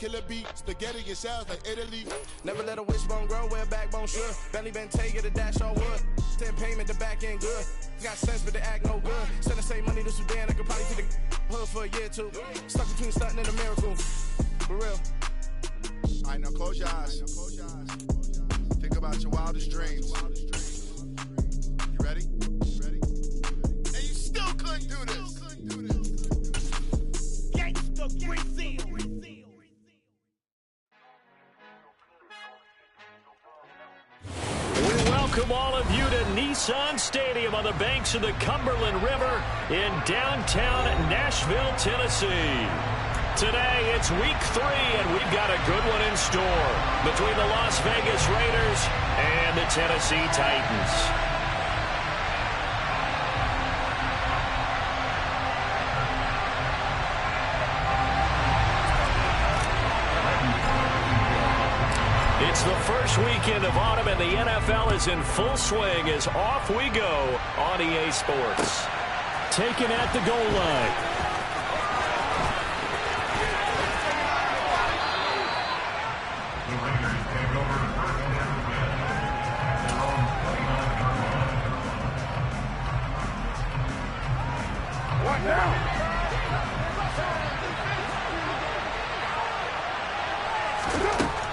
killer beat. Spaghetti and sounds like Italy. Never let a wishbone grow where a backbone should. Belly been taking a dash on wood. 10 payment, the back end good. Got sense, but they act no good. Send the same money to Sudan, I could probably take the hood for a year or two. Stuck between stunting and a miracle. For real. All right, now close your eyes. Think about your wildest dreams. You ready? And you still couldn't do this. Gangsta Brazil. We welcome all of you to Nissan Stadium on the banks of the Cumberland River in downtown Nashville, Tennessee. Today, it's week 3, and we've got a good one in store between the Las Vegas Raiders and the Tennessee Titans. It's the first weekend of autumn, and the NFL is in full swing as off we go on EA Sports. Taken at the goal line.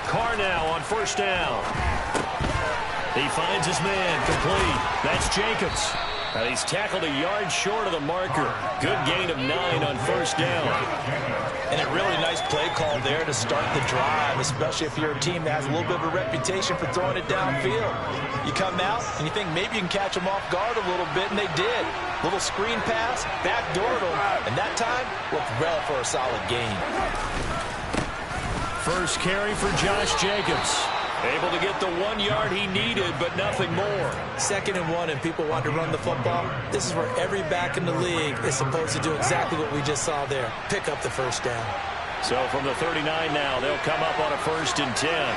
Carr now on first down. He finds his man complete. That's Jacobs. And he's tackled a yard short of the marker. Good gain of 9 on first down. And a really nice play call there to start the drive, especially if you're a team that has a little bit of a reputation for throwing it downfield. You come out and you think maybe you can catch them off guard a little bit, and they did. Little screen pass, backdoored them, and that time looked well for a solid gain. First carry for Josh Jacobs. Able to get the 1 yard he needed, but nothing more. 2nd and 1, and people want to run the football. This is where every back in the league is supposed to do exactly what we just saw there. Pick up the first down. So from the 39 now, they'll come up on a 1st and 10.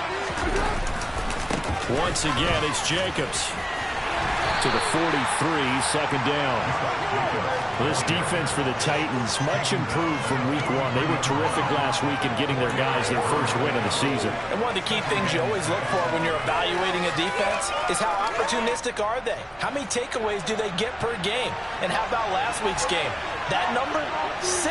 Once again, it's Jacobs. To the 43, 2nd down. This defense for the Titans, much improved from week 1. They were terrific last week in getting their guys their first win of the season. And one of the key things you always look for when you're evaluating a defense is how opportunistic are they? How many takeaways do they get per game? And how about last week's game? That number, 6.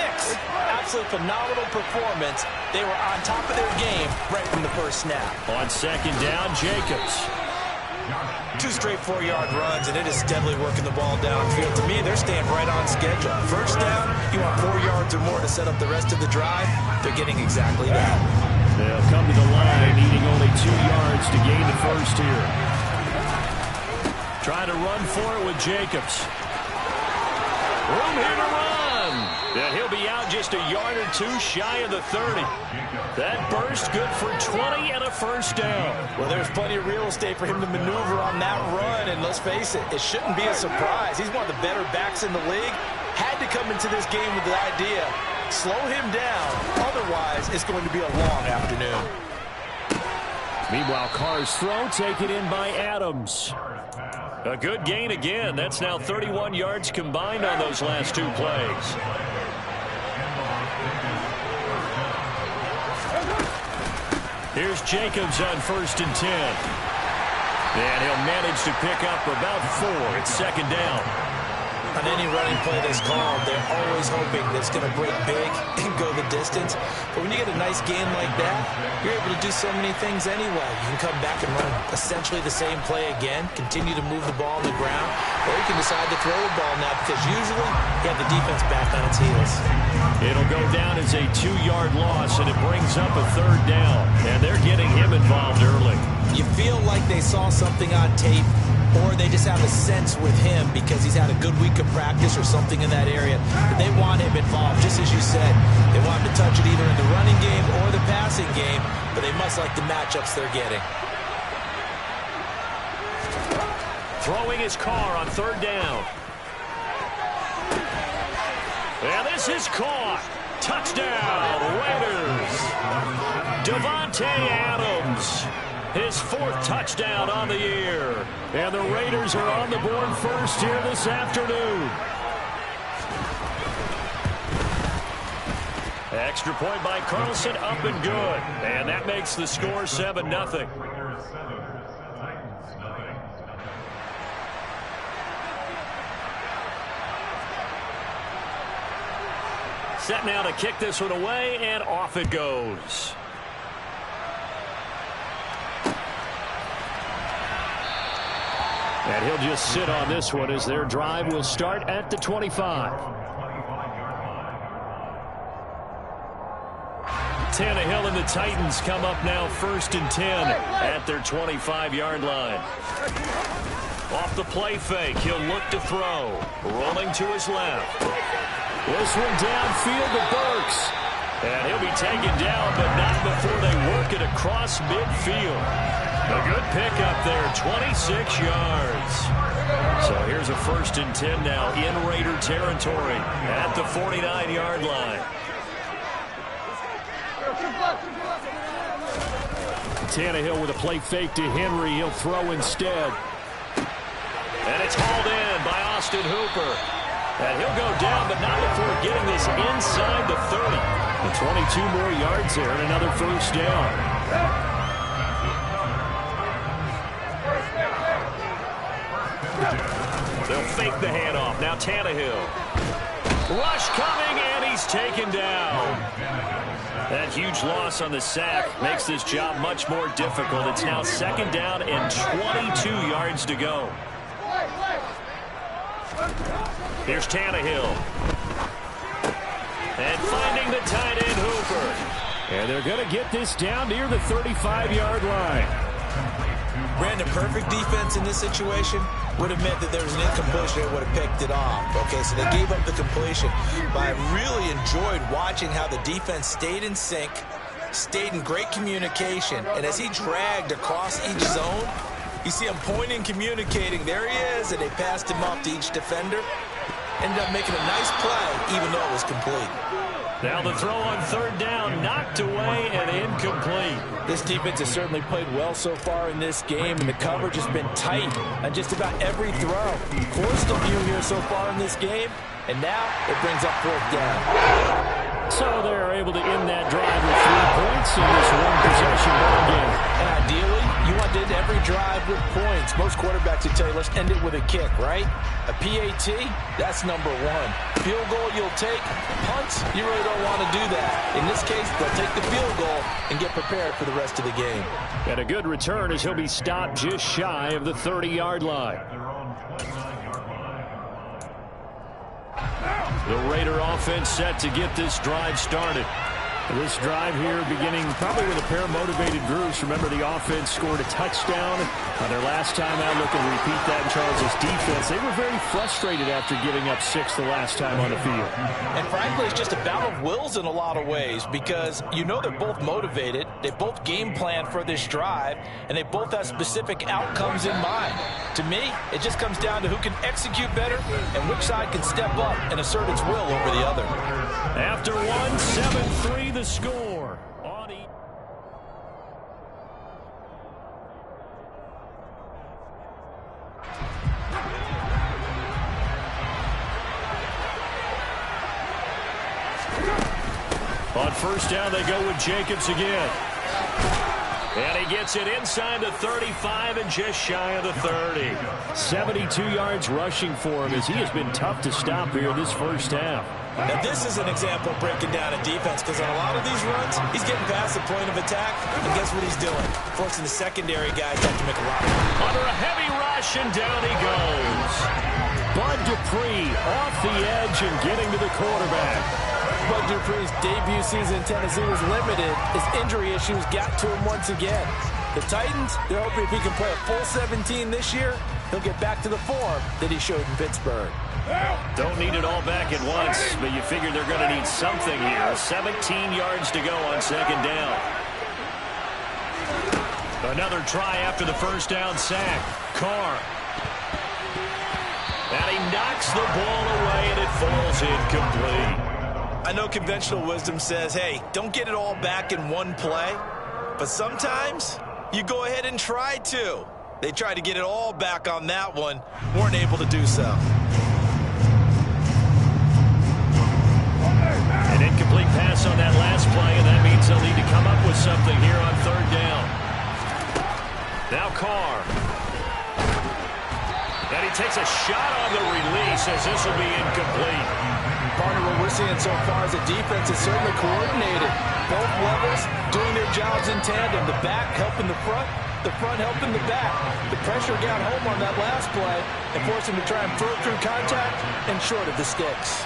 Absolutely phenomenal performance. They were on top of their game right from the first snap. On 2nd down, Jacobs. 2 straight 4-yard runs, and it is steadily working the ball downfield. To me, they're staying right on schedule. First down, you want 4 yards or more to set up the rest of the drive. They're getting exactly that. They'll come to the line, needing only 2 yards to gain the first here. Trying to run for it with Jacobs. Room here to run. And he'll be out just a yard or 2 shy of the 30. That burst good for 20 and a first down. Well, there's plenty of real estate for him to maneuver on that run, and let's face it, it shouldn't be a surprise. He's one of the better backs in the league. Had to come into this game with the idea, slow him down, otherwise it's going to be a long afternoon. Meanwhile, Carr's throw taken in by Adams. A good gain again. That's now 31 yards combined on those last 2 plays. Here's Jacobs on 1st and 10. And he'll manage to pick up about 4. It's 2nd down. On any running play that's called, they're always hoping that it's going to break big and go the distance. But when you get a nice gain like that, you're able to do so many things anyway. You can come back and run essentially the same play again, continue to move the ball on the ground, or you can decide to throw the ball now because usually you have the defense back on its heels. It'll go down as a 2-yard loss, and it brings up a 3rd down. And they're getting him involved early. You feel like they saw something on tape, or they just have a sense with him because he's had a good week of practice or something in that area. But they want him involved, just as you said. They want him to touch it either in the running game or the passing game, but they must like the matchups they're getting. Throwing his Carr on 3rd down. And this is caught. Touchdown, Raiders. Davante Adams. His 4th touchdown on the year. And the Raiders are on the board first here this afternoon. Extra point by Carlson, up and good. And that makes the score 7-0. Set now to kick this one away, and off it goes. And he'll just sit on this one as their drive will start at the 25. Tannehill and the Titans come up now 1st and 10 at their 25-yard line. Off the play fake, he'll look to throw. Rolling to his left. This one downfield to Burks. And he'll be taken down, but not before they work it across midfield. A good pickup there, 26 yards. So here's a 1st and 10 now in Raider territory at the 49-yard line. Tannehill with a play fake to Henry. He'll throw instead. And it's hauled in by Austin Hooper. And he'll go down, but not before getting this inside the 30. And 22 more yards there and another 1st down. They'll fake the handoff. Now Tannehill. Rush coming, and he's taken down. That huge loss on the sack makes this job much more difficult. It's now 2nd down and 22 yards to go. Here's Tannehill. And finding the tight end Hooper. And they're going to get this down near the 35-yard line. Brandon, perfect defense in this situation would have meant that there was an incompletion that would have picked it off. Okay, so they gave up the completion. But I really enjoyed watching how the defense stayed in sync, stayed in great communication, and as he dragged across each zone, you see him pointing, communicating. There he is, and they passed him off to each defender. Ended up making a nice play, even though it was complete. Now the throw on 3rd down, knocked away and incomplete. This defense has certainly played well so far in this game, and the coverage has been tight on just about every throw. Forced a few here so far in this game, and now it brings up 4th down. So they're able to end that drive with 3 points in this one-possession ball game. And ideally, you want to end every drive with points. Most quarterbacks would tell you, let's end it with a kick, right? A PAT, that's number 1. Field goal you'll take. Punts, you really don't want to do that. In this case, they'll take the field goal and get prepared for the rest of the game. And a good return as he'll be stopped just shy of the 30-yard line. The Raider offense set to get this drive started. This drive here beginning probably with a pair of motivated groups. Remember, the offense scored a touchdown on their last time out. Looking to repeat that in Charles' defense. They were very frustrated after giving up 6 the last time on the field. And frankly, it's just a battle of wills in a lot of ways, because you know they're both motivated. They both game plan for this drive, and they both have specific outcomes in mind. To me, it just comes down to who can execute better and which side can step up and assert its will over the other. After 7-3 the score. On 1st down, they go with Jacobs again. And he gets it inside the 35 and just shy of the 30. 72 yards rushing for him as he has been tough to stop here this 1st half. Now, this is an example of breaking down a defense, because on a lot of these runs, he's getting past the point of attack, and guess what he's doing? Forcing the secondary guys have to make a lot of money. Under a heavy rush, and down he goes. Bud Dupree off the edge and getting to the quarterback. Bud Dupree's debut season in Tennessee was limited. His injury issues got to him once again. The Titans, they're hoping if he can play a full 17 this year, he'll get back to the form that he showed in Pittsburgh. Don't need it all back at once, but you figure they're going to need something here. 17 yards to go on 2nd down. Another try after the 1st down sack. Carr. And he knocks the ball away, and it falls incomplete. I know conventional wisdom says, hey, don't get it all back in one play. But sometimes you go ahead and try to. They tried to get it all back on that one. Weren't able to do so. An incomplete pass on that come up with something here on third down. Now Carr. And he takes a shot on the release as this will be incomplete. Partner, what we're seeing so far is the defense is certainly coordinated. Both levels doing their jobs in tandem. The back helping the front helping the back. The pressure got home on that last play and forced him to try and throw through contact and short of the sticks.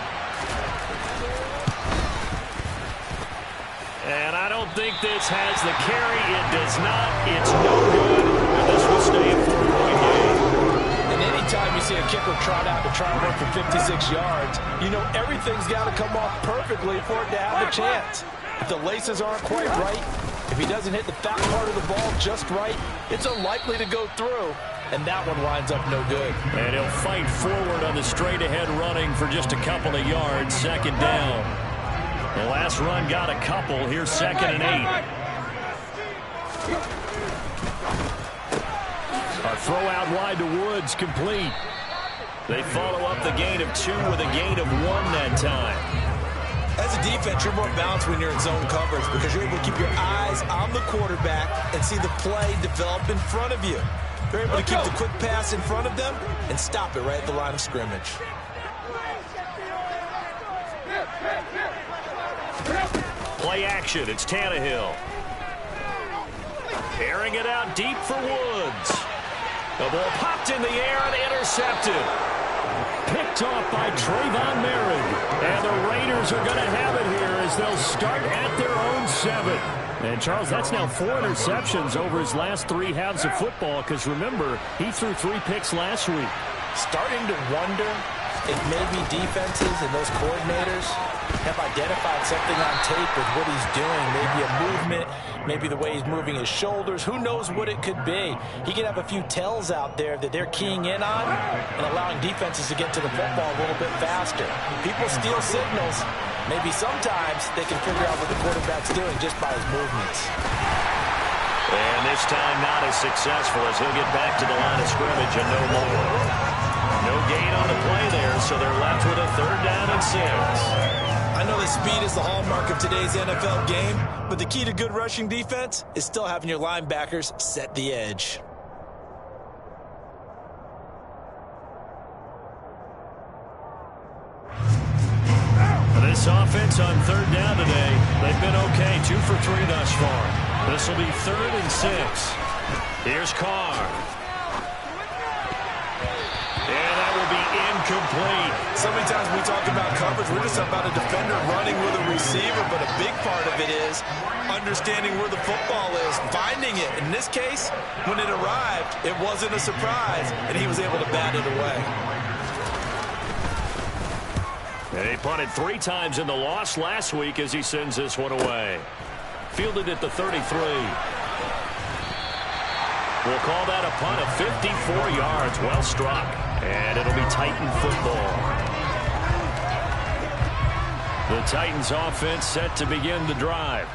And I don't think this has the carry. It does not. It's no good. And this will stay a 4-point game. And anytime you see a kicker trot out to try and run for 56 yards, you know everything's got to come off perfectly for it to have a chance. If the laces aren't quite right, if he doesn't hit the fat part of the ball just right, it's unlikely to go through. And that one winds up no good. And he'll fight forward on the straight-ahead running for just a couple of yards. Second down. The last run got a couple. Here's 2nd and 8. A throw out wide to Woods, complete. They follow up the gain of 2 with a gain of 1 that time. As a defense, you're more balanced when you're in zone coverage because you're able to keep your eyes on the quarterback and see the play develop in front of you. They're able to keep the quick pass in front of them and stop it right at the line of scrimmage. Play action. It's Tannehill. Airing it out deep for Woods. The ball popped in the air and intercepted. Picked off by Trayvon Merrick. And the Raiders are going to have it here as they'll start at their own 7. And, Charles, that's now 4 interceptions over his last 3 halves of football because, remember, he threw 3 picks last week. Starting to wonder if maybe defenses and those coordinators have identified something on tape with what he's doing. Maybe a movement, maybe the way he's moving his shoulders. Who knows what it could be? He could have a few tells out there that they're keying in on and allowing defenses to get to the football a little bit faster. People steal signals. Maybe sometimes they can figure out what the quarterback's doing just by his movements. And this time not as successful as he'll get back to the line of scrimmage and no more. No gain on the play there, so they're left with a 3rd down and 6. I know that speed is the hallmark of today's NFL game, but the key to good rushing defense is still having your linebackers set the edge. This offense on 3rd down today, they've been okay, 2 for 3 thus far. This will be 3rd and 6. Here's Carr. And that will be incomplete. So many times we talk about coverage, we're just about a defender running with a receiver, but a big part of it is understanding where the football is, finding it. In this case, when it arrived, it wasn't a surprise, and he was able to bat it away. And he punted 3 times in the loss last week as he sends this one away. Fielded at the 33. We'll call that a punt of 54 yards. Well struck. And it'll be Titan football. The Titans offense set to begin the drive.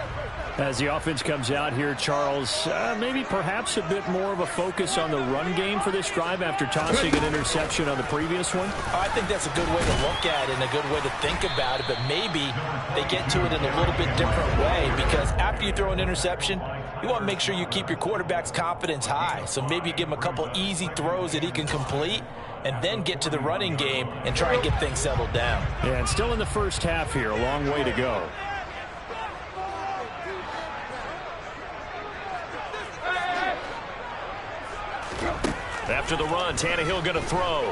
As the offense comes out here, Charles, maybe perhaps a bit more of a focus on the run game for this drive after tossing an interception on the previous one? I think that's a good way to look at it and a good way to think about it, but maybe they get to it in a little bit different way because after you throw an interception, you want to make sure you keep your quarterback's confidence high. So maybe you give him a couple easy throws that he can complete and then get to the running game and try and get things settled down. Yeah, and still in the first half here, a long way to go. After the run, Tannehill going to throw.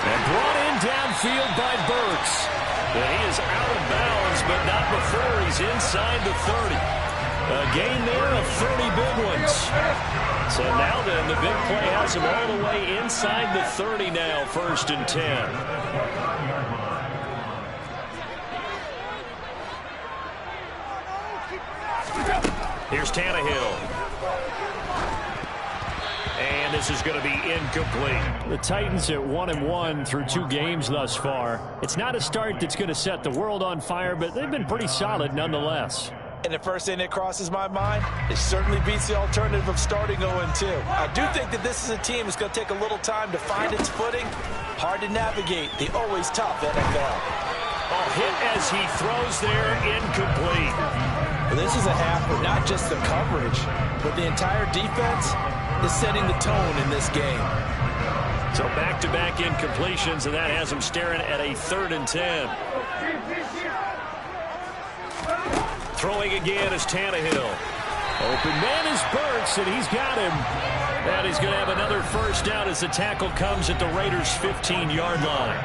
And brought in downfield by Burks. And he is out of bounds, but not before he's inside the 30. A gain there of 30 big ones. So now then, the big play has him all the way inside the 30 now, 1st and 10. Here's Tannehill. And this is going to be incomplete. The Titans at 1-1 through 2 games thus far. It's not a start that's going to set the world on fire, but they've been pretty solid nonetheless. And the first thing that crosses my mind, it certainly beats the alternative of starting 0-2. I do think that this is a team that's going to take a little time to find its footing. Hard to navigate the always tough NFL. Hit as he throws there, incomplete. Well, this is a half where not just the coverage, but the entire defense is setting the tone in this game. So back-to-back incompletions, and that has him staring at a 3rd and 10. Throwing again is Tannehill. Open man is Burks, and he's got him. And he's going to have another first down as the tackle comes at the Raiders' 15-yard line.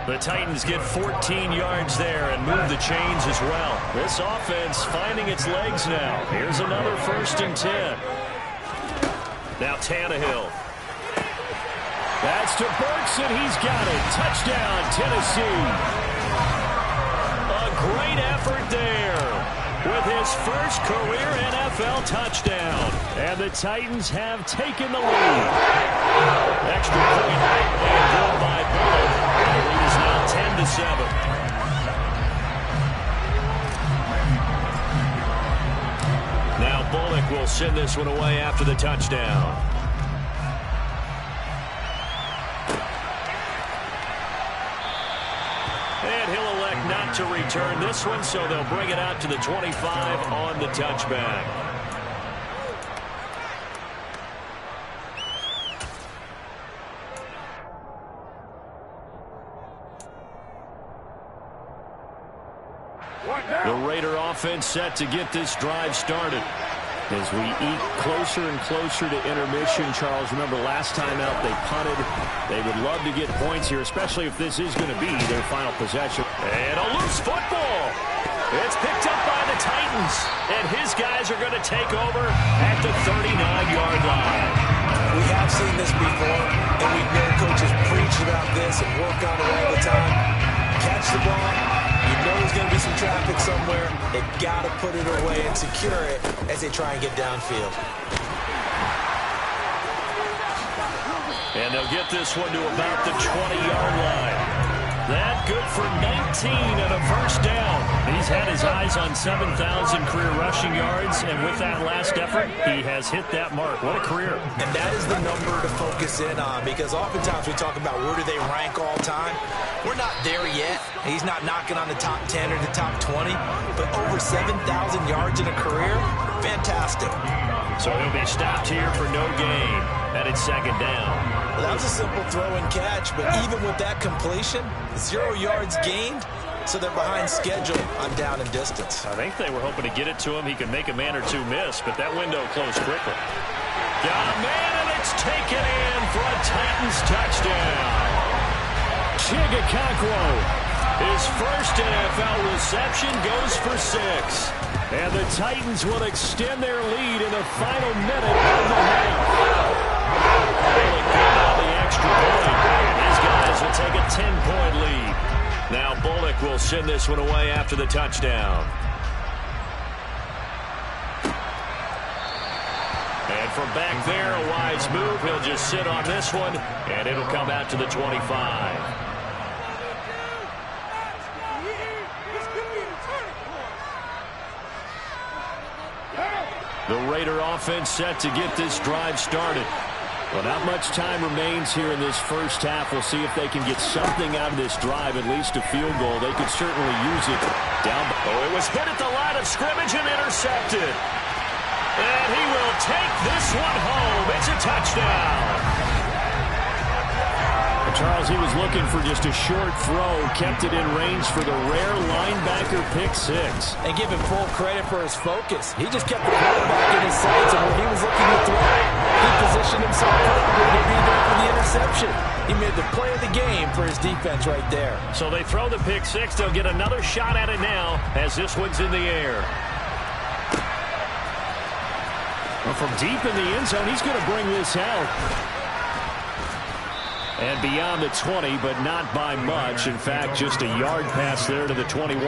The Titans get 14 yards there and move the chains as well. This offense finding its legs now. Here's another 1st and 10. Now Tannehill. That's to Burks, and he's got it. Touchdown, Tennessee. A great effort there with his first career NFL touchdown. And the Titans have taken the lead. Extra point and good by Bullock. The lead is now 10-7. Now Bullock will send this one away after the touchdown. And he'll elect not to return this one, so they'll bring it out to the 25 on the touchback. The Raider offense set to get this drive started. As we eat closer and closer to intermission, Charles, remember last time out they punted. They would love to get points here, especially if this is going to be their final possession. And a loose football. It's picked up by the Titans, and his guys are going to take over at the 39-yard line. We have seen this before, and we've known coaches preach about this and work on it all the time. Catch the ball. You know there's going to be some traffic somewhere. They've got to put it away and secure it as they try and get downfield. And they'll get this one to about the 20-yard line. That good for 19 and a first down. He's had his eyes on 7,000 career rushing yards, and with that last effort, he has hit that mark. What a career. And that is the number to focus in on, because oftentimes we talk about where do they rank all time. We're not there yet. He's not knocking on the top 10 or the top 20, but over 7,000 yards in a career, fantastic. So he'll be stopped here for no gain, and it's 2nd down. Well, that was a simple throw and catch, but even with that completion, 0 yards gained, so they're behind schedule on down and distance. I think they were hoping to get it to him. He could make a man or two miss, but that window closed quickly. Got a man, and it's taken in for a Titans touchdown. Chigakonkwo, his first NFL reception, goes for 6. And the Titans will extend their lead in the final minute of the half. Bullock got on the extra point. These guys will take a 10-point lead. Now Bullock will send this one away after the touchdown. And from back there, a wise move. He'll just sit on this one, and it'll come out to the 25. The Raider offense set to get this drive started. Well, not much time remains here in this first half. We'll see if they can get something out of this drive, at least a field goal. They could certainly use it. Down. Oh, it was hit at the line of scrimmage and intercepted. And he will take this one home. It's a touchdown. Charles, he was looking for just a short throw, kept it in range for the rare linebacker pick 6. And give him full credit for his focus. He just kept the quarterback in his sights, and when he was looking to throw, he positioned himself perfectly to be there for the interception. He made the play of the game for his defense right there. So they throw the pick 6. They'll get another shot at it now as this one's in the air. Well, from deep in the end zone, he's going to bring this out. And beyond the 20, but not by much. In fact, just a yard pass there to the 21.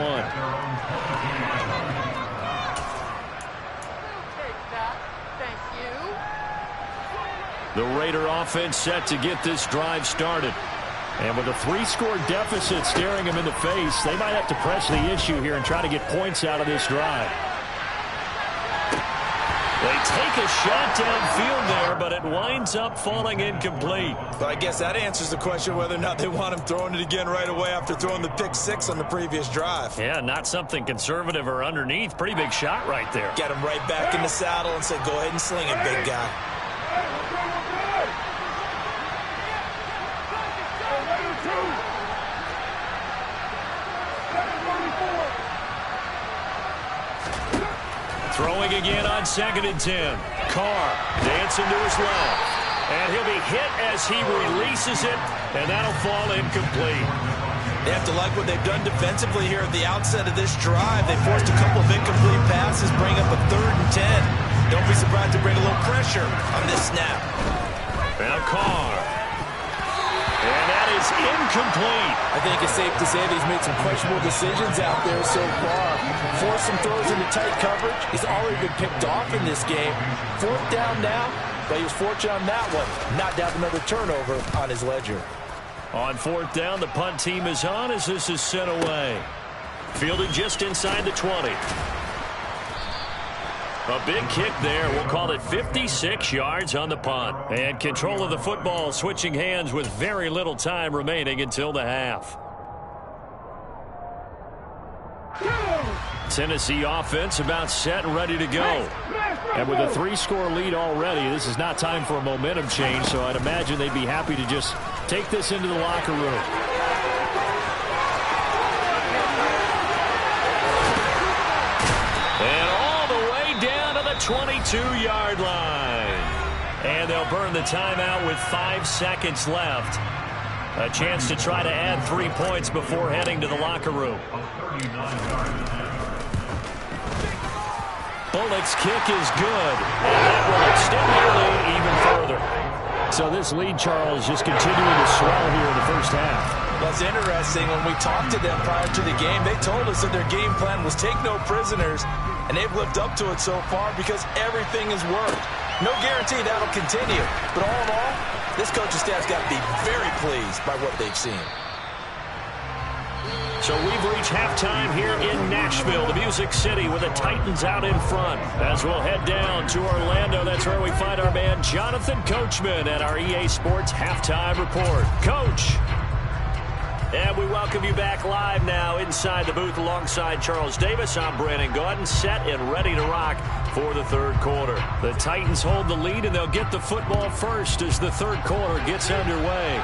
The Raider offense set to get this drive started. And with a 3-score deficit staring him in the face, they might have to press the issue here and try to get points out of this drive. They take a shot downfield there, but it winds up falling incomplete. But I guess that answers the question whether or not they want him throwing it again right away after throwing the pick six on the previous drive. Yeah, not something conservative or underneath. Pretty big shot right there. Get him right back in the saddle and say, go ahead and sling it, big guy. Throwing again on 2nd and 10. Carr dancing to his left. And he'll be hit as he releases it, and that'll fall incomplete. They have to like what they've done defensively here at the outset of this drive. They forced a couple of incomplete passes, bring up a 3rd and 10. Don't be surprised to bring a little pressure on this snap. Now Carr. And that is incomplete. I think it's safe to say that he's made some questionable decisions out there so far. Forced some throws into tight coverage. He's already been picked off in this game. 4th down now, but he was fortunate on that one. Not to have another turnover on his ledger. On 4th down, the punt team is on as this is sent away. Fielded just inside the 20. A big kick there. We'll call it 56 yards on the punt. And control of the football switching hands with very little time remaining until the half. Tennessee offense about set and ready to go. And with a 3-score lead already, this is not time for a momentum change, so I'd imagine they'd be happy to just take this into the locker room. And all the way down to the 22-yard line. And they'll burn the timeout with 5 seconds left. A chance to try to add 3 points before heading to the locker room. Bullock's kick is good. And that will extend their lead even further. So this lead, Charles, just continuing to swell here in the first half. Well, it's interesting. When we talked to them prior to the game, they told us that their game plan was take no prisoners, and they've lived up to it so far because everything has worked. No guarantee that'll continue. But all in all, this coaching staff's got to be very pleased by what they've seen. So we've reached halftime here in Nashville, the Music City, with the Titans out in front. As we'll head down to Orlando, that's where we find our man Jonathan Coachman at our EA Sports Halftime Report. Coach! And we welcome you back live now inside the booth alongside Charles Davis. I'm Brandon Gaudin, set and ready to rock for the third quarter. The Titans hold the lead, and they'll get the football first as the third quarter gets underway.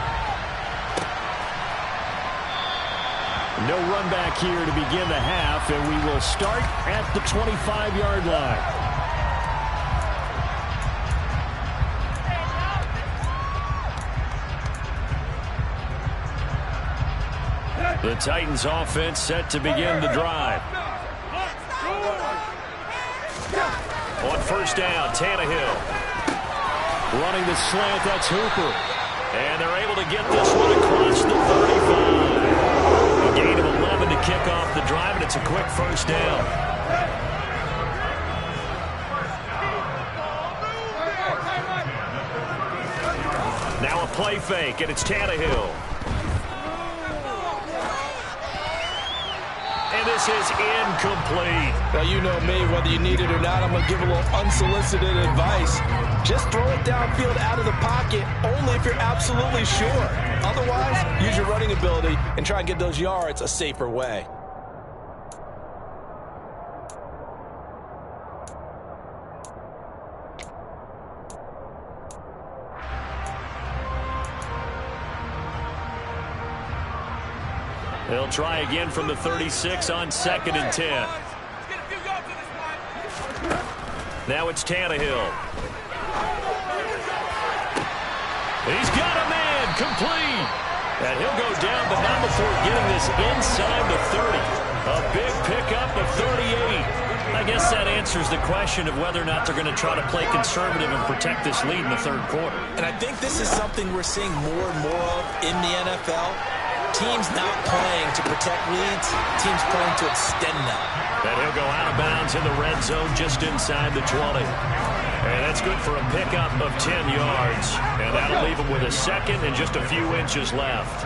No run back here to begin the half, and we will start at the 25-yard line. The Titans offense set to begin the drive. On 1st down, Tannehill. Running the slant, that's Hooper. And they're able to get this one across the 35. A gain of 11 to kick off the drive, and it's a quick 1st down. Now a play fake, and it's Tannehill. And this is incomplete. Well, you know me, whether you need it or not, I'm going to give a little unsolicited advice. Just throw it downfield out of the pocket, only if you're absolutely sure. Otherwise, use your running ability and try and get those yards a safer way. They'll try again from the 36 on 2nd and 10. Now it's Tannehill. He's got a man, complete. And he'll go down, but not before getting this inside the 30. A big pickup of 38. I guess that answers the question of whether or not they're going to try to play conservative and protect this lead in the third quarter. And I think this is something we're seeing more and more of in the NFL. Teams not playing to protect leads, teams playing to extend them. And he'll go out of bounds in the red zone just inside the 20. And that's good for a pickup of 10 yards. And that'll leave him with a second and just a few inches left.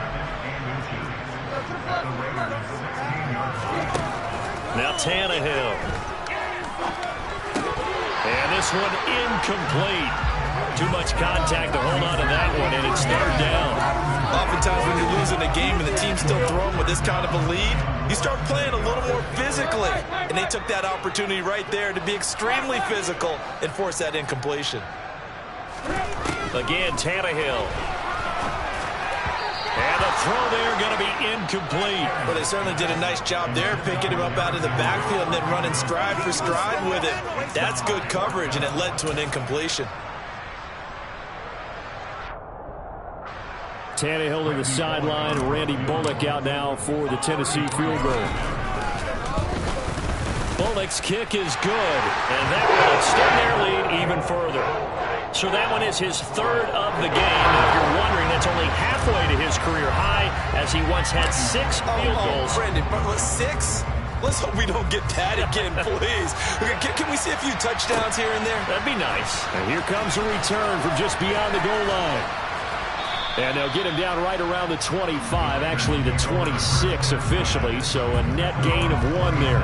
Now Tannehill. And this one incomplete. Too much contact to hold on to that one, and it's third down. Oftentimes when you're losing a game and the team's still throwing with this kind of a lead, you start playing a little more physically. And they took that opportunity right there to be extremely physical and force that incompletion. Again, Tannehill. And the throw there going to be incomplete. Well, they certainly did a nice job there, picking him up out of the backfield and then running stride for stride with it. That's good coverage, and it led to an incompletion. Tannehill to the sideline. Randy Bullock out now for the Tennessee field goal. Bullock's kick is good, and that will extend their lead even further. So that one is his third of the game. And if you're wondering, that's only halfway to his career high, as he once had 6 field goals. Brendan, but 6? Let's hope we don't get that again, please. Can we see a few touchdowns here and there? That'd be nice. And here comes a return from just beyond the goal line. And they'll get him down right around the 25, actually the 26 officially, so a net gain of 1 there.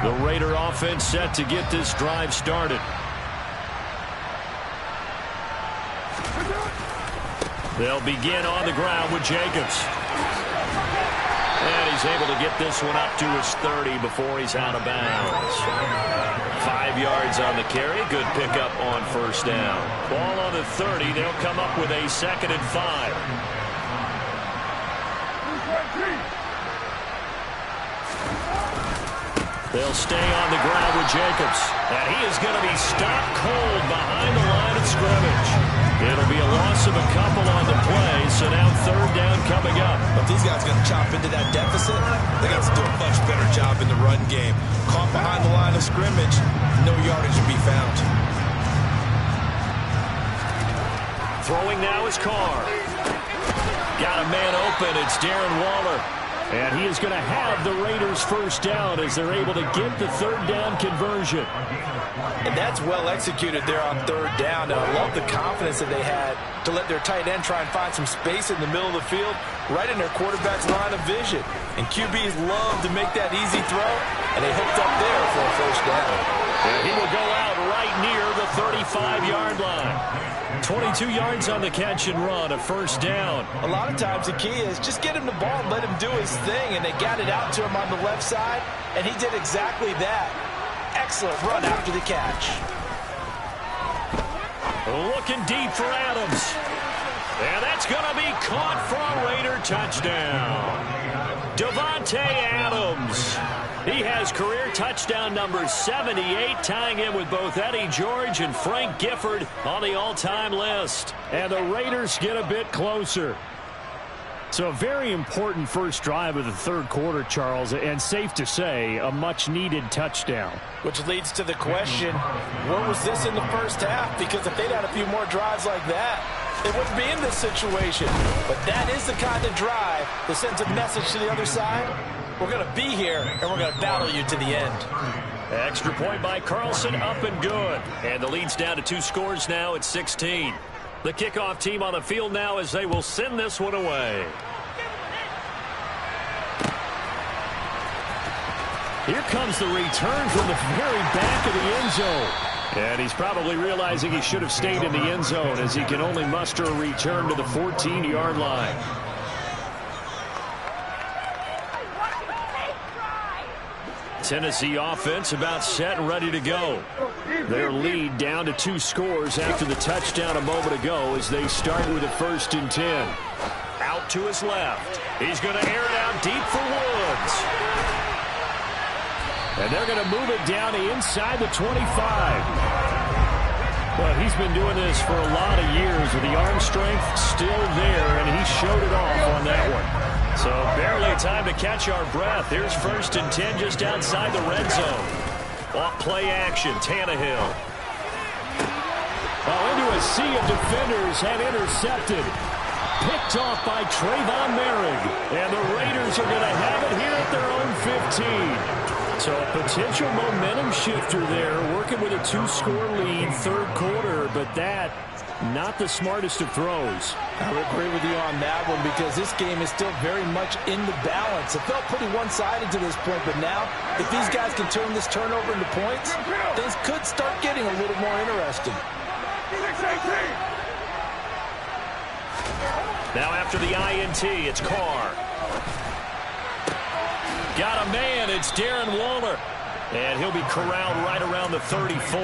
The Raider offense set to get this drive started. They'll begin on the ground with Jacobs. And he's able to get this one up to his 30 before he's out of bounds. 5 yards on the carry. Good pickup on first down. Ball on the 30. They'll come up with a 2nd and 5. They'll stay on the ground with Jacobs. And he is going to be stopped cold behind the line of scrimmage. It'll be a loss of a couple on the play, so now third down coming up. If these guys are going to chop into that deficit, they got to do a much better job in the run game. Caught behind the line of scrimmage, no yardage to be found. Throwing now is Carr. Got a man open. It's Darren Waller. And he is going to have the Raiders first down as they're able to get the third down conversion. And that's well executed there on third down. And I love the confidence that they had to let their tight end try and find some space in the middle of the field, right in their quarterback's line of vision. And QBs love to make that easy throw, and they hooked up there for a first down. And he will go out right near the 35-yard line. 22 yards on the catch and run, a first down. A lot of times the key is just get him the ball and let him do his thing, and they got it out to him on the left side, and he did exactly that. Excellent run after the catch. Looking deep for Adams. And that's going to be caught for a Raider touchdown. Davante Adams. He has career touchdown number 78, tying him with both Eddie George and Frank Gifford on the all-time list. And the Raiders get a bit closer. So a very important first drive of the third quarter, Charles, and safe to say, a much-needed touchdown. Which leads to the question, where was this in the first half? Because if they'd had a few more drives like that, they wouldn't be in this situation. But that is the kind of drive that sends a message to the other side. We're going to be here, and we're going to battle you to the end. Extra point by Carlson, up and good. And the lead's down to 2 scores now at 16. The kickoff team on the field now as they will send this one away. Here comes the return from the very back of the end zone. And he's probably realizing he should have stayed in the end zone as he can only muster a return to the 14-yard line. Tennessee offense about set and ready to go. Their lead down to 2 scores after the touchdown a moment ago as they start with a 1st and 10. Out to his left. He's going to air it out deep for Woods. And they're going to move it down to inside the 25. Well, he's been doing this for a lot of years with the arm strength still there, and he showed it off on that one. So barely time to catch our breath. Here's 1st and 10 just outside the red zone. Off play action, Tannehill. Well, into a sea of defenders and intercepted. Picked off by Trayvon Merrick. And the Raiders are going to have it here at their own 15. So a potential momentum shifter there, working with a 2-score lead, third quarter, but that not the smartest of throws. I would agree with you on that one because this game is still very much in the balance. It felt pretty one-sided to this point, but now if these guys can turn this turnover into points, things could start getting a little more interesting. Now after the INT, it's Carr. Got a man, it's Darren Waller. And he'll be corralled right around the 34.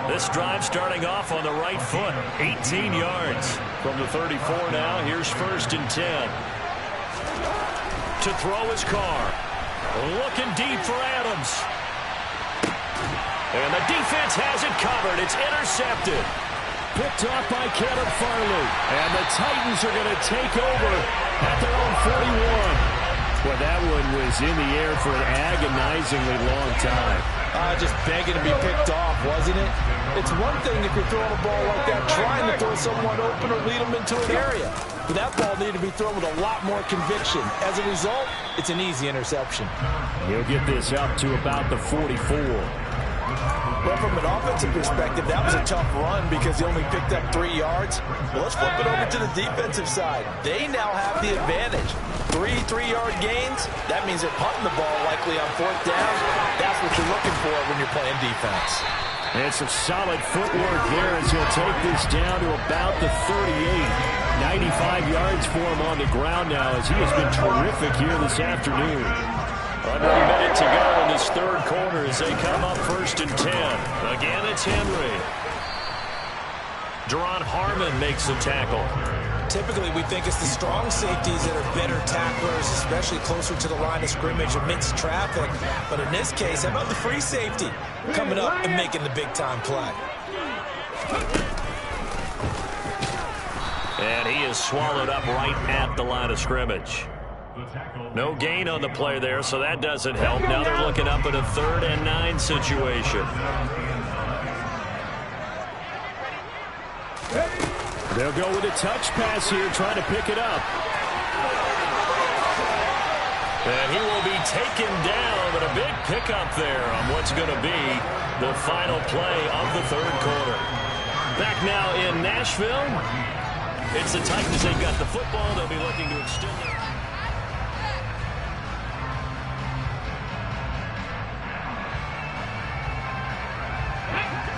This drive starting off on the right foot. 18 yards from the 34 now. Here's 1st and 10. To throw his Carr. Looking deep for Adams. And the defense has it covered. It's intercepted. Picked off by Caleb Farley. And the Titans are going to take over at their own 41. Well, that one was in the air for an agonizingly long time. Just begging to be picked off, wasn't it? It's one thing if you're throwing a ball like that, trying to throw someone open or lead them into an area. But that ball needed to be thrown with a lot more conviction. As a result, it's an easy interception. He'll get this up to about the 44. Well, from an offensive perspective, that was a tough run because he only picked up 3 yards. Well, let's flip it over to the defensive side. They now have the advantage. 3 3-yard gains, that means they're punting the ball likely on 4th down. That's what you're looking for when you're playing defense. And some solid footwork there as he'll take this down to about the 38. 95 yards for him on the ground now as he has been terrific here this afternoon. Under a minute to go in this 3rd quarter as they come up 1st and 10. Again, it's Henry. Deron Harmon makes the tackle. Typically, we think it's the strong safeties that are better tacklers, especially closer to the line of scrimmage amidst traffic. But in this case, how about the free safety coming up and making the big-time play? And he is swallowed up right at the line of scrimmage. No gain on the play there, so that doesn't help. Now they're looking up at a 3rd and 9 situation. They'll go with a touch pass here, trying to pick it up. And he will be taken down, but a big pickup there on what's going to be the final play of the 3rd quarter. Back now in Nashville. It's the Titans. They've got the football. They'll be looking to extend it.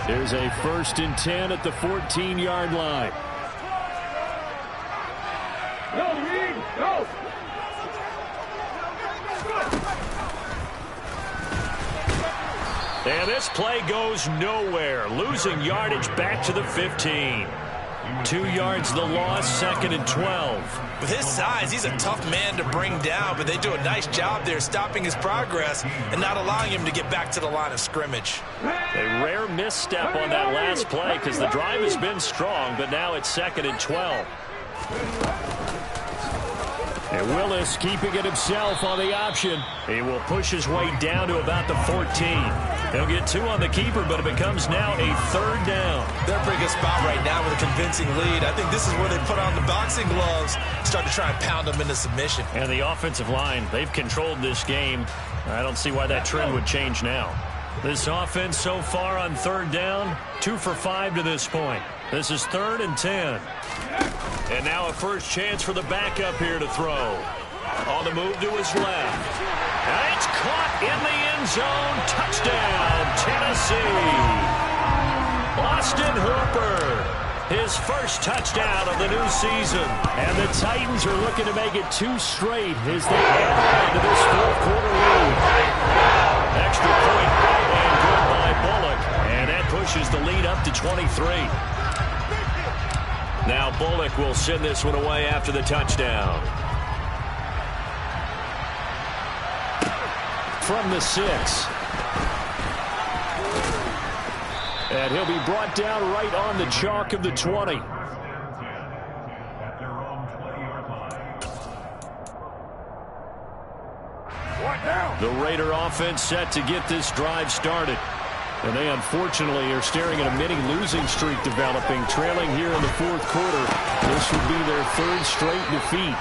There's a 1st and 10 at the 14-yard line. Go! And this play goes nowhere. Losing yardage back to the 15. 2 yards the loss, 2nd and 12. With his size, he's a tough man to bring down, but they do a nice job there stopping his progress and not allowing him to get back to the line of scrimmage. A rare misstep on that last play because the drive has been strong, but now it's 2nd and 12. And Willis keeping it himself on the option. He will push his way down to about the 14. He'll get 2 on the keeper, but it becomes now a 3rd down. They're in a pretty good spot right now with a convincing lead. I think this is where they put on the boxing gloves, start to try and pound them into submission. And the offensive line, they've controlled this game. I don't see why that trend would change now. This offense so far on 3rd down, 2 for 5 to this point. This is 3rd and 10. And now a first chance for the backup here to throw. On the move to his left. And it's caught in the end zone. Touchdown, Tennessee. Austin Hooper, his first touchdown of the new season. And the Titans are looking to make it 2 straight as they add on to this 4th quarter lead. Extra point and good by Bullock. And that pushes the lead up to 23. Now Bullock will send this one away after the touchdown. From the 6. And he'll be brought down right on the chalk of the 20. The Raider offense set to get this drive started. And they unfortunately are staring at a mini losing streak developing, trailing here in the 4th quarter. This would be their 3rd straight defeat.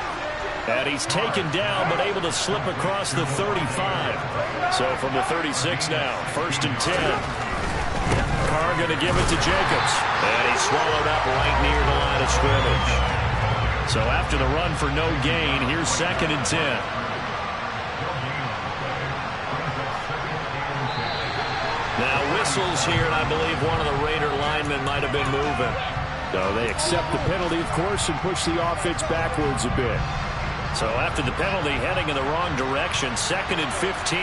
And he's taken down but able to slip across the 35. So from the 36 now, 1st and 10. Carr going to give it to Jacobs. And he's swallowed up right near the line of scrimmage. So after the run for no gain, here's 2nd and 10. Now whistles here, and I believe one of the Raider linemen might have been moving. So they accept the penalty, of course, and push the offense backwards a bit. So after the penalty, heading in the wrong direction, 2nd and 15.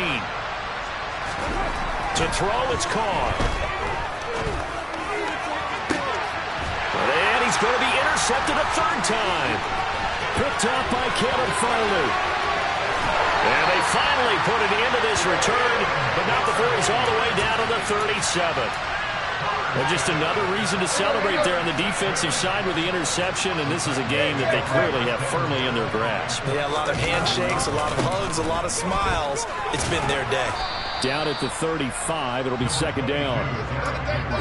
To throw, it's Carr. And he's going to be intercepted a 3rd time. Picked up by Caleb Farley. And they finally put it into this return, but not before he's all the way down to the 37. Well, just another reason to celebrate there on the defensive side with the interception, and this is a game that they clearly have firmly in their grasp. Yeah, a lot of handshakes, a lot of hugs, a lot of smiles. It's been their day. Down at the 35, it'll be 2nd down.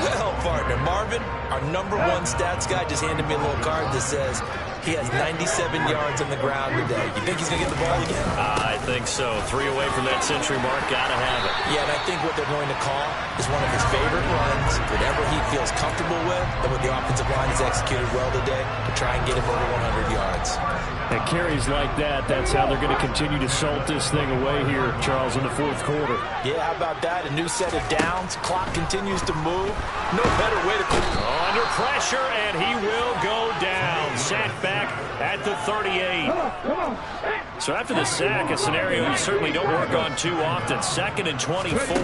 Well, partner, Marvin, our #1 stats guy, just handed me a little card that says he has 97 yards on the ground today. You think he's going to get the ball again? I think so. 3 away from that century mark. Got to have it. Yeah, and I think what they're going to call is one of his favorite runs, whatever he feels comfortable with, and what the offensive line has executed well today to try and get him over 100 yards. And carries like that, that's how they're going to continue to salt this thing away here, Charles, in the 4th quarter. Yeah, how about that? A new set of downs. Clock continues to move. No better way to... Under pressure, and he will go down. Sacked back at the 38. So after the sack, a scenario you certainly don't work on too often. 2nd and 24.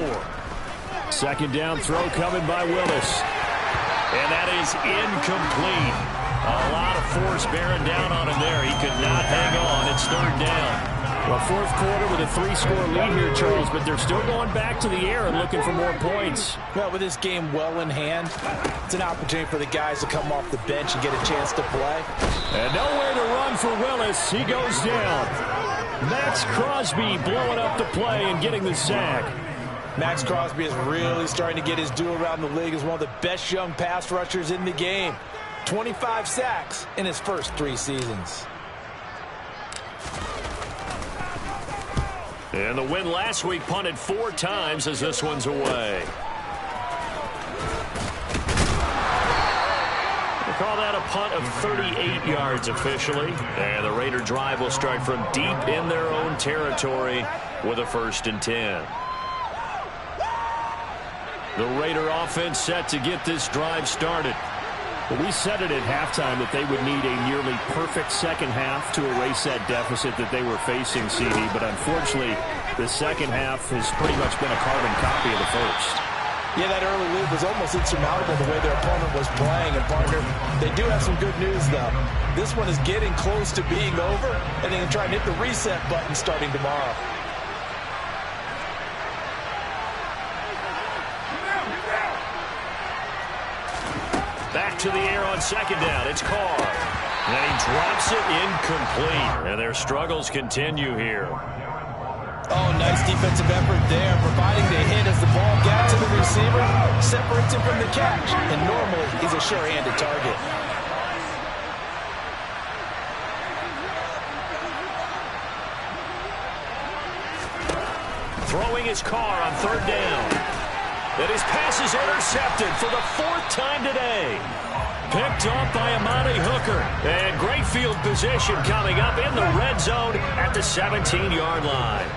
2nd down throw coming by Willis. And that is incomplete. A lot of force bearing down on him there. He could not hang on. It's 3rd down. Well, 4th quarter with a 3-score lead here, Charles, but they're still going back to the air and looking for more points. Well, with this game well in hand, it's an opportunity for the guys to come off the bench and get a chance to play. And nowhere to run for Willis. He goes down. Max Crosby blowing up the play and getting the sack. Max Crosby is really starting to get his due around the league as one of the best young pass rushers in the game. 25 sacks in his first 3 seasons. And the win last week punted 4 times as this one's away. We'll call that a punt of 38 yards officially. And the Raider drive will start from deep in their own territory with a 1st and 10. The Raider offense set to get this drive started. Well, we said it at halftime that they would need a nearly perfect second half to erase that deficit that they were facing, CD. But unfortunately, the second half has pretty much been a carbon copy of the first. Yeah, that early lead was almost insurmountable the way their opponent was playing. And, partner, they do have some good news, though. This one is getting close to being over, and they can try and hit the reset button starting tomorrow. Back to the air on 2nd down. It's Carr. And he drops it incomplete. And their struggles continue here. Oh, nice defensive effort there, providing the hit as the ball got to the receiver, separates him from the catch. And normally, he's a sure-handed target. Throwing his Carr on 3rd down. And his pass is intercepted for the 4th time today. Picked up by Amani Hooker. And great field position coming up in the red zone at the 17-yard line.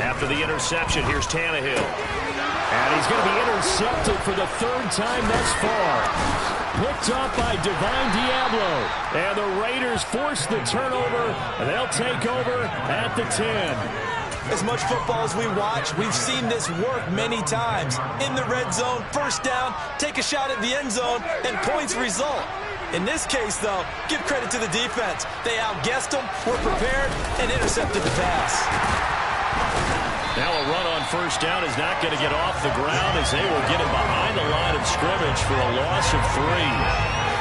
After the interception, here's Tannehill. And he's going to be intercepted for the 3rd time thus far. Picked up by Divine Diablo. And the Raiders force the turnover. And they'll take over at the 10. As much football as we watch, we've seen this work many times. In the red zone, 1st down, take a shot at the end zone, and points result. In this case, though, give credit to the defense. They outguessed them, were prepared, and intercepted the pass. Now a run on 1st down is not going to get off the ground as they will get him behind the line of scrimmage for a loss of 3.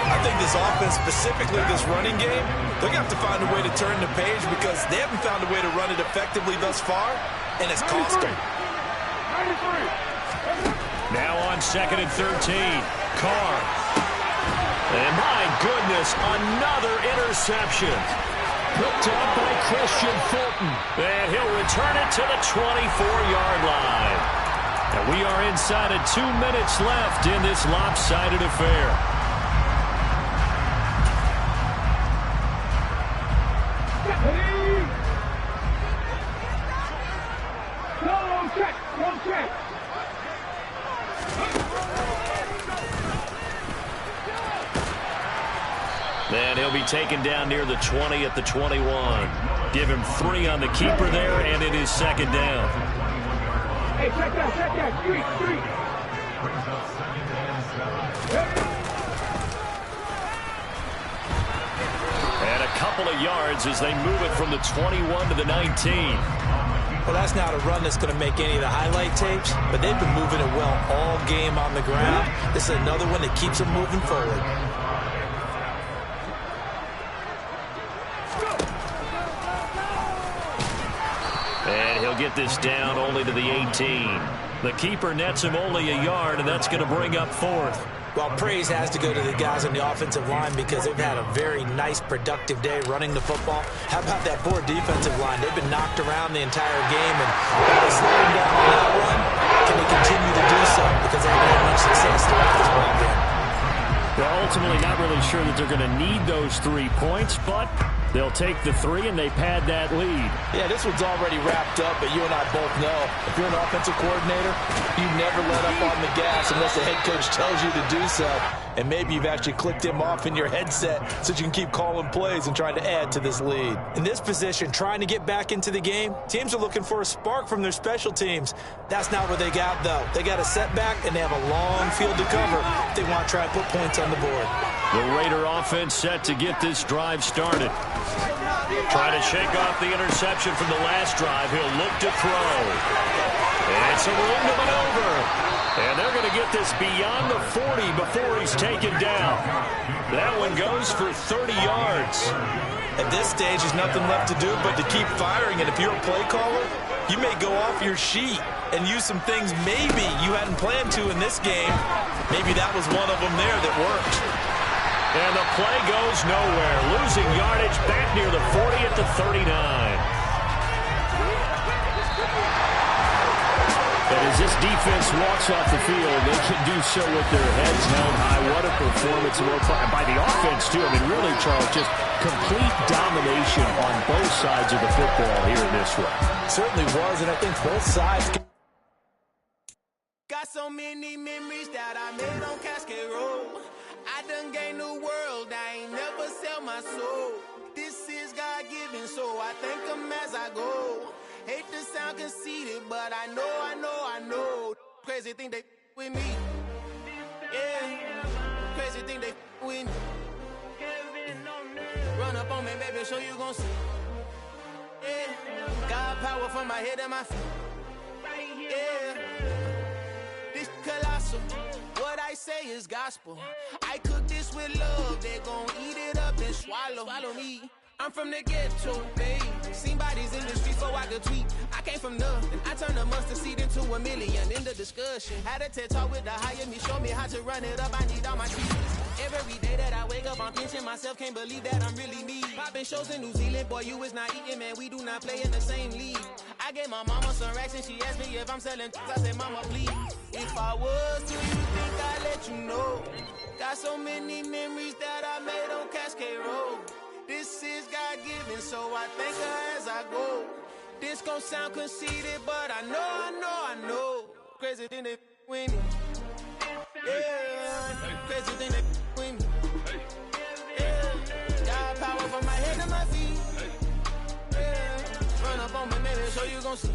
I think this offense, specifically this running game, they're going to have to find a way to turn the page because they haven't found a way to run it effectively thus far, and it's cost them. Now on 2nd and 13, Carr. And my goodness, another interception. picked up by Christian Fulton. And he'll return it to the 24-yard line. And we are inside of 2 minutes left in this lopsided affair. And he'll be taken down near the 20 at the 21. Give him 3 on the keeper there, and it is second down. Hey, check that, street. And a couple of yards as they move it from the 21 to the 19. Well, that's not a run that's going to make any of the highlight tapes, but they've been moving it well all game on the ground. This is another one that keeps them moving forward. And he'll get this down only to the 18. The keeper nets him only a yard, and that's going to bring up 4th. Well, praise has to go to the guys on the offensive line because they've had a very nice, productive day running the football. How about that poor defensive line? They've been knocked around the entire game, and if they slow them down on that run, can they continue to do so? Because they haven't had much success throughout this ball game. Well, ultimately not really sure that they're going to need those 3 points, but they'll take the 3 and they pad that lead. Yeah, this one's already wrapped up, but you and I both know if you're an offensive coordinator, you never let up on the gas unless the head coach tells you to do so. And maybe you've actually clicked him off in your headset so you can keep calling plays and trying to add to this lead. In this position, trying to get back into the game, teams are looking for a spark from their special teams. That's not what they got, though. They got a setback, and they have a long field to cover if they want to try and put points on the board. The Raider offense set to get this drive started. Trying to shake off the interception from the last drive. He'll look to throw. And it's a room to maneuver. And they're going to get this beyond the 40 before he's taken down. That one goes for 30 yards. At this stage, there's nothing left to do but to keep firing. And if you're a play caller, you may go off your sheet and use some things maybe you hadn't planned to in this game. Maybe that was one of them there that worked. And the play goes nowhere. Losing yardage back near the 40 at the 39. And as this defense walks off the field, they can do so with their heads held high. What a performance by the offense, too. I mean, really, Charles, just complete domination on both sides of the football here in this one. Certainly was, and I think both sides... Got so many memories that I made on Cascade Road. I done gained the world, I ain't never sell my soul. This is God-given, so I thank him as I go. Hate to sound conceited, but I know. Crazy thing they with me. Yeah, crazy thing they with me. Run up on me, baby, show you gon' see. Yeah, God power from my head and my feet. Yeah, this colossal. What I say is gospel. I cook this with love, they gon' eat it up and swallow me. I'm from the ghetto, babe. Seen bodies in the street so I could tweet. I came from nothing. I turned a mustard seed into a million. In the discussion, had a TED talk with the higher me. Show me how to run it up. I need all my teeth. Every day that I wake up, I'm pinching myself. Can't believe that I'm really me. Popping shows in New Zealand, boy, you is not eating, man. We do not play in the same league. I gave my mama some racks and she asked me if I'm selling. I said, mama, please. If I was to, you think I'd let you know. Got so many memories that I made on Cascade Road. This is God-given, so I thank her as I go. This gon' sound conceited, but I know. Crazy thing they with me. Yeah, crazy thing they with me. Yeah, God power from my head to my feet. Yeah, run up on me, maybe so you gon' see.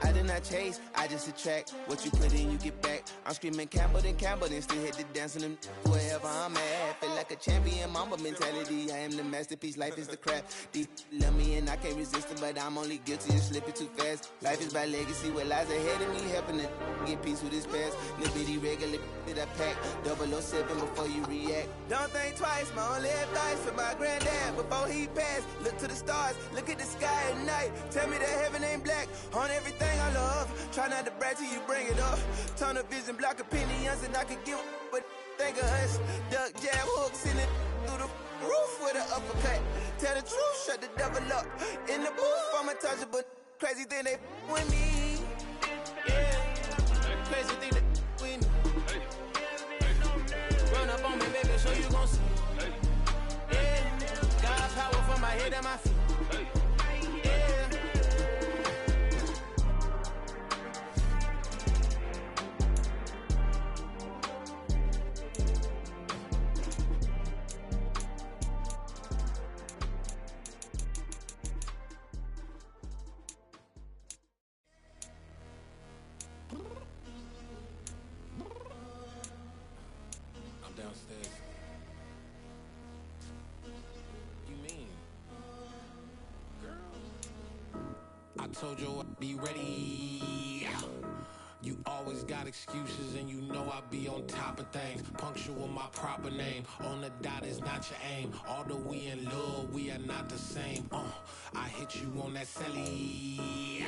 I did not chase, I just attract. What you put in, you get back. I'm screaming Campbell, then still hit the dancing them wherever I'm at. Feel like a champion, mamba mentality. I am the masterpiece, life is the crap. Deep love me and I can't resist it, but I'm only guilty of slipping too fast. Life is by legacy, what lies ahead of me, helping to get peace with this past. Little bitty regular that I pack, 007 before you react. Don't think twice, my only advice for my granddad before he passed. Look to the stars, look at the sky at night. Tell me that heaven ain't black on everything I love. Try not to brag till you bring it up. Tunnel vision, block opinions, and I could give but think of us. Duck, jab, hooks in it through the shut the devil up. In the booth, I'm untouchable. Crazy thing they with me. Yeah, crazy thing they with me. Run up on me, baby, so you gon' see. Yeah, got power from my head and my feet. Yeah. Downstairs. You mean? Girl, I told you I'd be ready. You always got excuses and you know I be on top of things. Punctual my proper name. On the dot is not your aim. Although we in love, we are not the same. I hit you on that celly.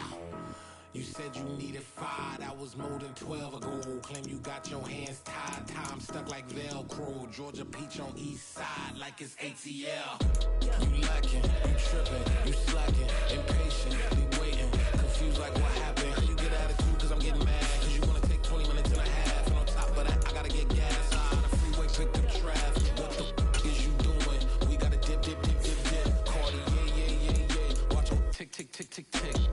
You said you needed 5, that was more than 12 ago. Claim you got your hands tied, time stuck like Velcro. Georgia Peach on east side like it's ATL. You lacking, you tripping, you slacking, impatient, be waiting, confused like what happened. You get attitude cause I'm getting mad, cause you wanna take 20 minutes and a half. And on top of that, I gotta get gas. The freeway picked up traffic. What the is you doing? We gotta dip. Cardi, yeah. Watch your tick.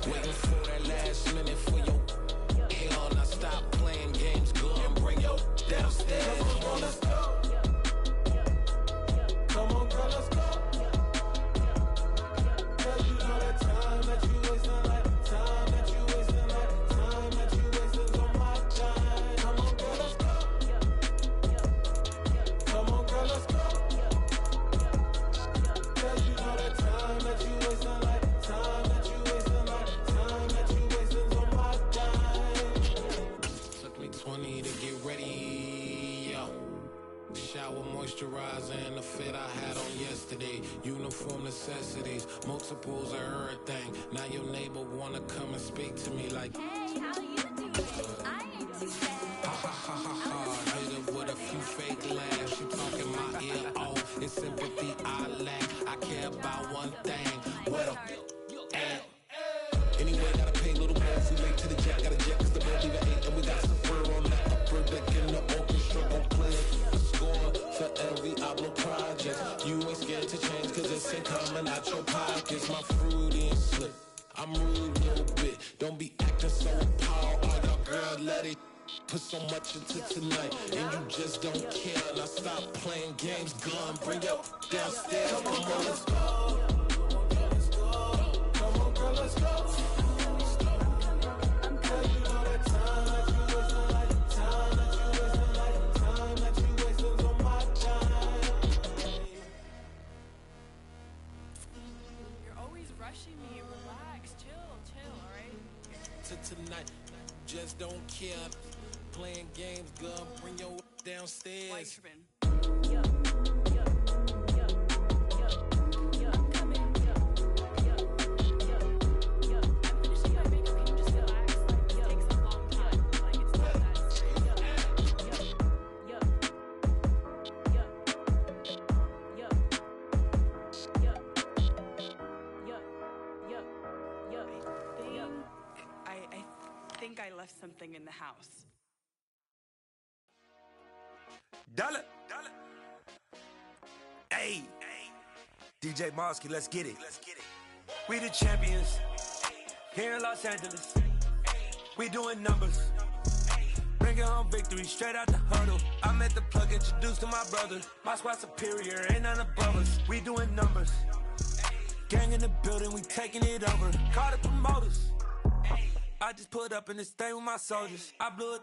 Waiting for that last minute for your hell. Now stop playing games, girl, and bring your downstairs. Come on, let's go. Come on, girl, let's go. Girl, you know that time that you wasting, like time that you wasting, like time that you wasting on my time. Come on, girl, let's go. Come on, girl, let's go. Girl, you know that time that you wasting, like time that you wasting, like time that you wasting on my time. Took me 20 to get ready, yo. Shower, moisturizer, and the fit I had on yesterday. Uniform necessities, multiples of everything. Now your neighbor wanna come and speak to me like, hey, how you doing? I ain't too bad. ha. Hit her with a few fake laughs. She talking my ear off. It's sympathy I lack. I care about one thing. What up? Anyway, gotta pay a little more if we late to the jet. Gotta jet cause the boat leave at 8. And we got some fur on that upper deck in the orchestra. Gon' play a score for every Ablo project. You ain't scared to change cause it's ain't coming out your pockets. My fruity and slip. I'm rude a little bit. Don't be acting so appalled. Oh, y'all girl, let it put so much into tonight. And you just don't care. Now stop playing games, gun. Bring your downstairs. Come on, let's go. Come on, girl, let's go. Girl, you know that time that you wasting, like time that you wasting, like time that you wasting on my time. You're always rushing me. Relax, chill, alright? Tonight, just don't care. Playing games, girl. Bring your downstairs. White tripping. I think I left something in the house. Dollar. Hey. DJ Mosky, let's get it. We the champions here in Los Angeles. We doing numbers. Bringing home victory straight out the huddle. I met the plug, introduced to my brother. My squad superior, ain't none above us. We doing numbers. Gang in the building, we taking it over. Call the promoters. I just put up in this thing with my soldiers. I blew it.